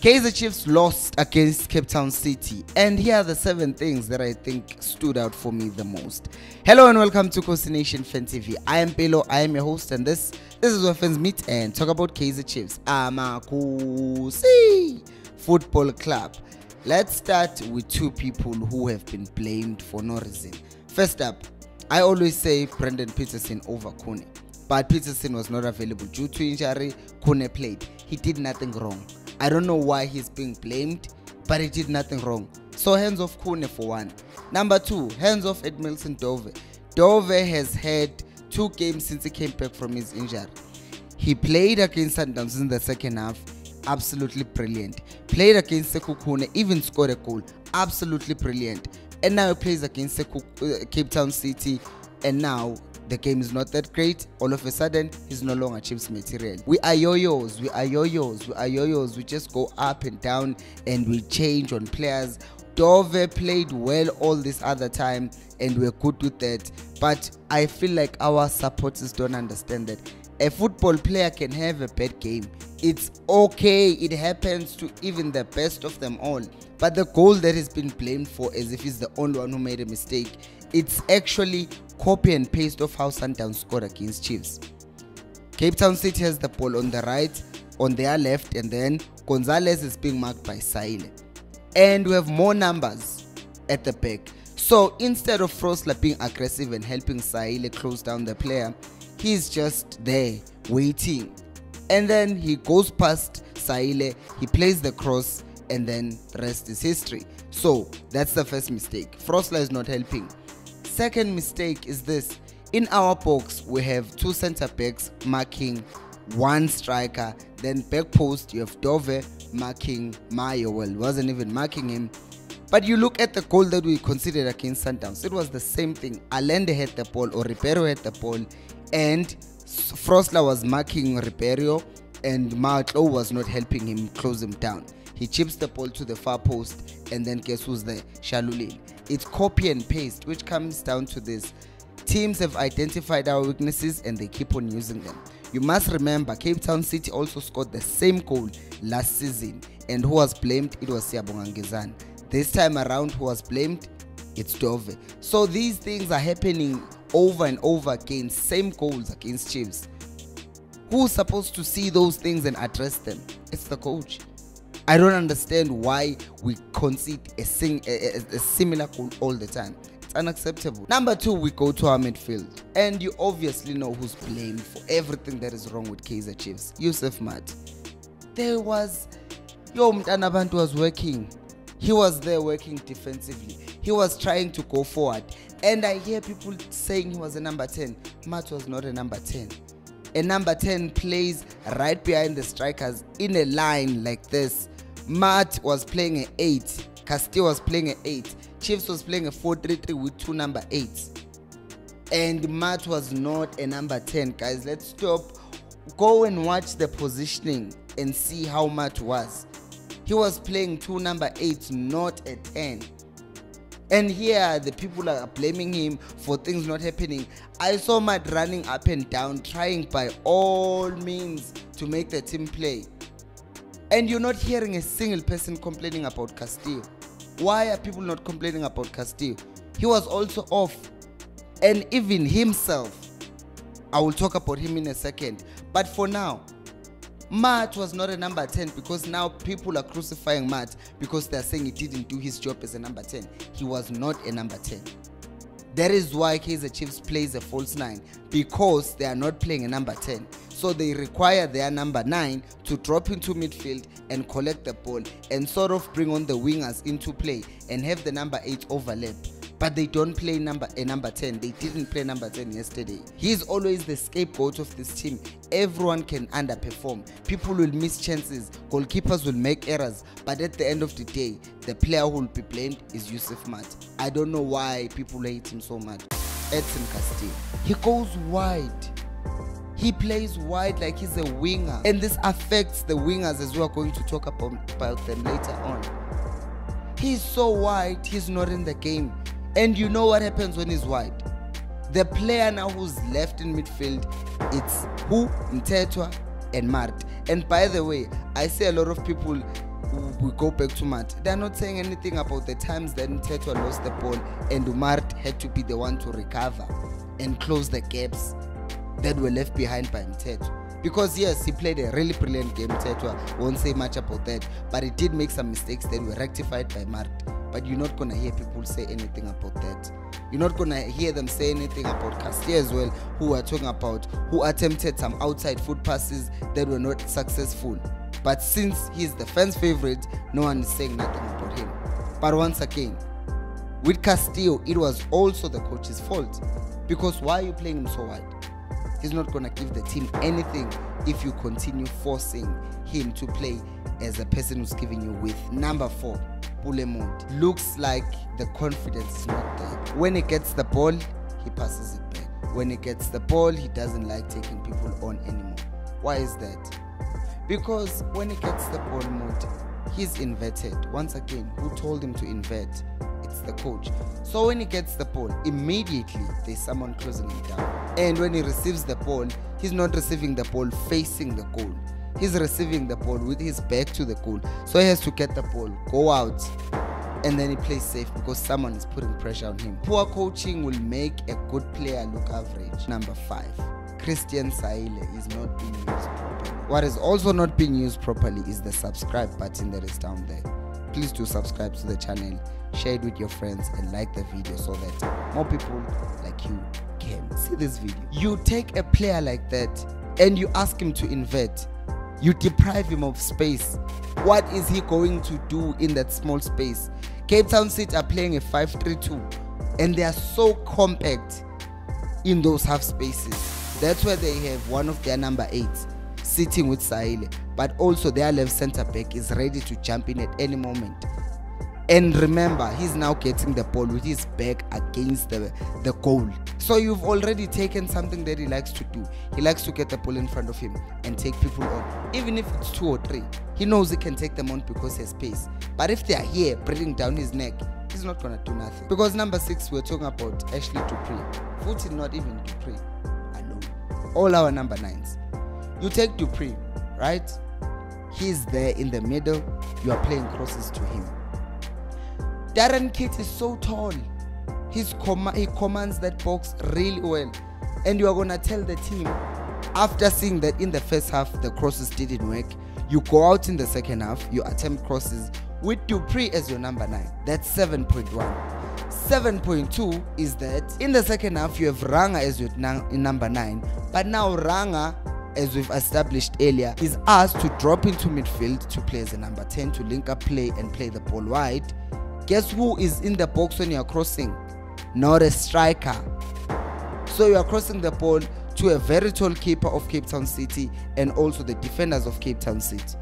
Kaizer Chiefs lost against Cape Town City, and here are the 7 things that I think stood out for me the most. Hello and welcome to Coast Nation Fan TV. I am Pelo, I am your host, and this is where fans meet and talk about Kaizer Chiefs, Amakusi Football Club. Let's start with 2 people who have been blamed for no reason. First up, I always say Brendan Peterson over Kune, but Peterson was not available due to injury. Kune played. He did nothing wrong. I don't know why he's being blamed, but he did nothing wrong. So hands off Kune for 1. Number 2, hands off Edmilson Dove. Dove has had 2 games since he came back from his injury. He played against Sundowns in the second half, absolutely brilliant. Played against Kune, even scored a goal, absolutely brilliant. And now he plays against Cape Town City, and now the game is not that great. All of a sudden, he's no longer Chiefs material. We are yo-yos, we are yo-yos, we are yo-yos. We just go up and down and we change on players. Dove played well all this other time and we're good with that. But I feel like our supporters don't understand that a football player can have a bad game. It's okay, it happens to even the best of them all. But the goal that has been blamed for, as if he's the only one who made a mistake, it's actually copy and paste of how Sundowns scored against Chiefs. Cape Town City has the ball on the right, on their left, and then Gonzalez is being marked by Saile. And we have more numbers at the back. So instead of Frosler being aggressive and helping Saile close down the player, he's just there waiting. And then he goes past Saile, he plays the cross, and then the rest is history. So that's the first mistake. Frosler is not helping. Second mistake is this. In our box, we have 2 center backs marking 1 striker. Then back post, you have Dove marking Mayo. Well, wasn't even marking him. But you look at the goal that we considered against Sundowns. It was the same thing. Allende had the ball, or Ribeiro had the ball, and Frosler was marking Ribeiro, and Martlo was not helping him close him down. He chips the ball to the far post, and then guess who's there? Shalulile. It's copy and paste, which comes down to this. Teams have identified our weaknesses and they keep on using them. You must remember, Cape Town City also scored the same goal last season. And who was blamed? It was Siyabonga Ngezani. This time around, who was blamed? It's Dove. So these things are happening over and over again. Same goals against Chiefs. Who's supposed to see those things and address them? It's the coach. I don't understand why we concede a similar goal all the time. It's unacceptable. Number 2, we go to our midfield. And you obviously know who's blamed for everything that is wrong with Kaizer Chiefs. Yusuf Mat. There was... Mtana Bantu was working. He was there working defensively. He was trying to go forward. And I hear people saying he was a number 10. Mat was not a number 10. A number 10 plays right behind the strikers in a line like this. Matt was playing an 8. Castillo was playing an 8. Chiefs was playing a 4-3-3 with 2 number 8s. And Matt was not a number 10. Guys, let's stop. Go and watch the positioning and see how Matt was. He was playing 2 number 8s, not a 10. And here the people are blaming him for things not happening. I saw Matt running up and down, trying by all means to make the team play. And you're not hearing a single person complaining about Castillo. Why are people not complaining about Castillo? He was also off. And even himself, I will talk about him in a second. But for now, Matt was not a number 10, because now people are crucifying Matt because they're saying he didn't do his job as a number 10. He was not a number 10. That is why Kaizer Chiefs plays a false 9, because they are not playing a number 10. So they require their number 9 to drop into midfield and collect the ball and sort of bring on the wingers into play and have the number 8 overlap. But they don't play a number 10. They didn't play number 10 yesterday. He's always the scapegoat of this team. Everyone can underperform. People will miss chances. Goalkeepers will make errors. But at the end of the day, the player who will be blamed is Yusuf Mat. I don't know why people hate him so much. Edson Castillo. He goes wide. He plays wide like he's a winger. And this affects the wingers, as we are going to talk about them later on. He's so wide, he's not in the game. And you know what happens when he's wide? The player now who's left in midfield, it's who? Mtetwa and Mart. And by the way, I see a lot of people we go back to Mart, they're not saying anything about the times that Ntetwa lost the ball and Mart had to be the one to recover and close the gaps that were left behind by Ntetwa. Because yes, he played a really brilliant game, Ntetwa, won't say much about that, but he did make some mistakes that were rectified by Mart. But you're not gonna hear people say anything about that. You're not gonna hear them say anything about Kaizer as well, who are talking about who attempted some outside foot passes that were not successful. But since he's the fans' favorite, no one is saying nothing about him. But once again, with Castillo, it was also the coach's fault. Because why are you playing him so wide? He's not gonna give the team anything if you continue forcing him to play as a person who's giving you width. Number 4. Pulemont. Looks like the confidence is not there. When he gets the ball, he passes it back. When he gets the ball, he doesn't like taking people on anymore. Why is that? Because when he gets the ball, he's inverted. Once again, who told him to invert? It's the coach. So when he gets the ball, immediately there's someone closing him down. And when he receives the ball, he's not receiving the ball facing the goal. He's receiving the ball with his back to the goal. So he has to get the ball, go out, and then he plays safe because someone is putting pressure on him. Poor coaching will make a good player look average. Number 5, Christian Saile is not being used properly. What is also not being used properly is the subscribe button that is down there. Please do subscribe to the channel, share it with your friends, and like the video so that more people like you can see this video. You take a player like that and you ask him to invert. You deprive him of space. What is he going to do in that small space? Cape Town City are playing a 5-3-2 and they are so compact in those half spaces. That's where they have one of their number 8s sitting with Saile, but also their left center back is ready to jump in at any moment. And remember, he's now getting the ball with his back against the goal. So you've already taken something that he likes to do. He likes to get the ball in front of him and take people on. Even if it's 2 or 3, he knows he can take them on because he has space. But if they are here breathing down his neck, he's not going to do nothing. Because number 6, we're talking about Ashley Dupree. Footy, not even Dupree alone. All our number 9s. You take Dupree, right? He's there in the middle. You are playing crosses to him. Darren Kitt is so tall. He commands that box really well. And you are going to tell the team, after seeing that in the first half the crosses didn't work, you go out in the second half, you attempt crosses with Dupree as your number 9. That's 7.1. 7.2 is that in the second half you have Ranga as your number 9. But now Ranga, as we've established earlier, is asked to drop into midfield to play as a number 10 to link up play and play the ball wide. Guess who is in the box when you are crossing? Not a striker. So you are crossing the ball to a very tall keeper of Cape Town City and also the defenders of Cape Town City.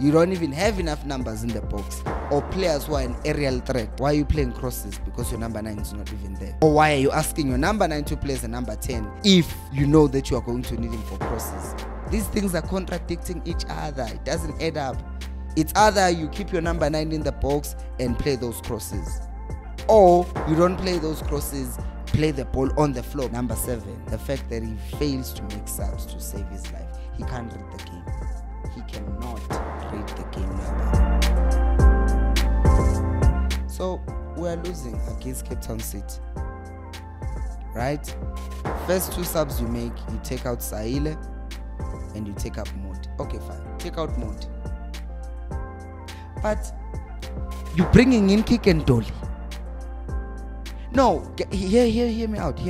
You don't even have enough numbers in the box or players who are an aerial threat. Why are you playing crosses? Because your number 9 is not even there. Or why are you asking your number 9 to play as a number 10 if you know that you are going to need him for crosses? These things are contradicting each other. It doesn't add up. It's either you keep your number 9 in the box and play those crosses, or you don't play those crosses, play the ball on the floor. Number 7, the fact that he fails to make subs to save his life. He can't read the game. He cannot read the game number. So we are losing against Cape Town City, right? First 2 subs you make, you take out Saile and you take up Mode. Okay, fine. Take out Mode. But you're bringing in Kick and Dolly. No, hear me out.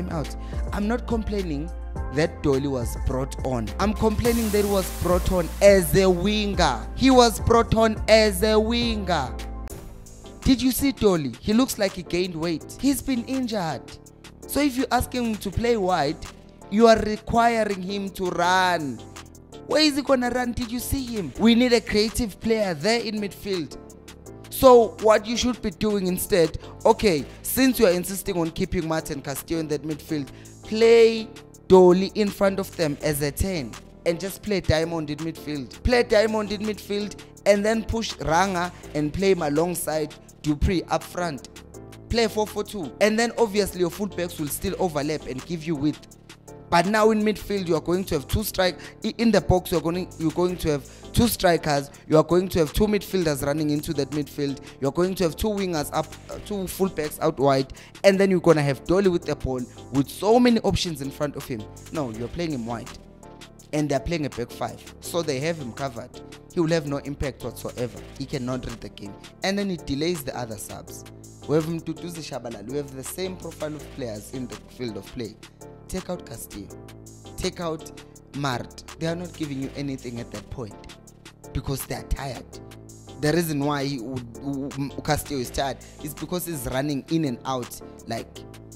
I'm not complaining that Dolly was brought on. I'm complaining that he was brought on as a winger. He was brought on as a winger. Did you see Dolly? He looks like he gained weight. He's been injured. So if you ask him to play wide, you are requiring him to run. Where is he gonna run? Did you see him? We need a creative player there in midfield. So what you should be doing instead, okay, since you are insisting on keeping Martin Castillo in that midfield, play Dolly in front of them as a 10 and just play Diamond in midfield. Play Diamond in midfield and then push Ranga and play him alongside Dupree up front. Play 4-4-2 and then obviously your fullbacks will still overlap and give you width. But now in midfield you are going to have 2 strikers. In the box you're going to have 2 strikers, you are going to have 2 midfielders running into that midfield, you're going to have 2 wingers up, 2 fullbacks out wide, and then you're going to have Dolly with the ball with so many options in front of him. No, you're playing him wide, and they're playing a back 5, so they have him covered. He will have no impact whatsoever. He cannot read the game, and then it delays the other subs. We have Mtutuzi Shabalala. We have the same profile of players in the field of play. Take out Castillo, take out Mart. They are not giving you anything at that point because they are tired. The reason why Castillo is tired is because he's running in and out, like,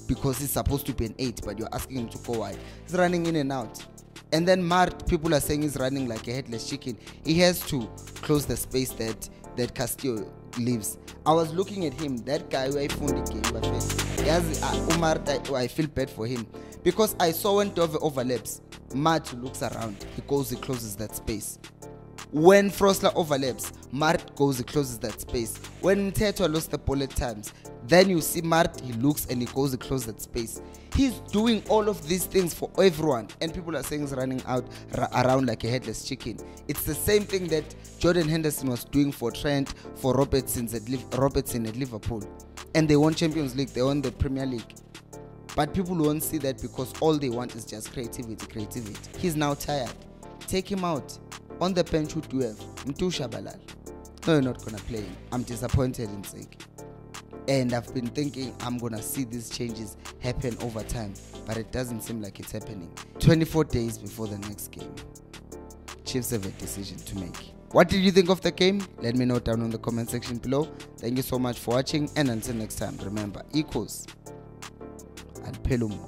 because he's supposed to be an 8, but you're asking him to go wide. He's running in and out. And then Mart, people are saying he's running like a headless chicken. He has to close the space that Castillo leaves. I was looking at him, that guy who I found the game, but I feel bad for him because I saw when Dove overlaps, Mart looks around, he closes that space. When Frosler overlaps, Mart goes, he closes that space. When Teto lost the ball at times, then you see Mart, he looks and he goes, he closes that space. He's doing all of these things for everyone, and people are saying he's running around like a headless chicken. It's the same thing that Jordan Henderson was doing for Trent, for Robertson at Liverpool. And they won Champions League, they won the Premier League. But people won't see that because all they want is just creativity. He's now tired. Take him out. On the bench, who do you have? Mtu Shabalala. No, you're not going to play him. I'm disappointed in Ntseki. And I've been thinking I'm going to see these changes happen over time, but it doesn't seem like it's happening. 24 days before the next game, Chiefs have a decision to make. What did you think of the game? Let me know down in the comment section below. Thank you so much for watching, and until next time, remember, equals and pelumo.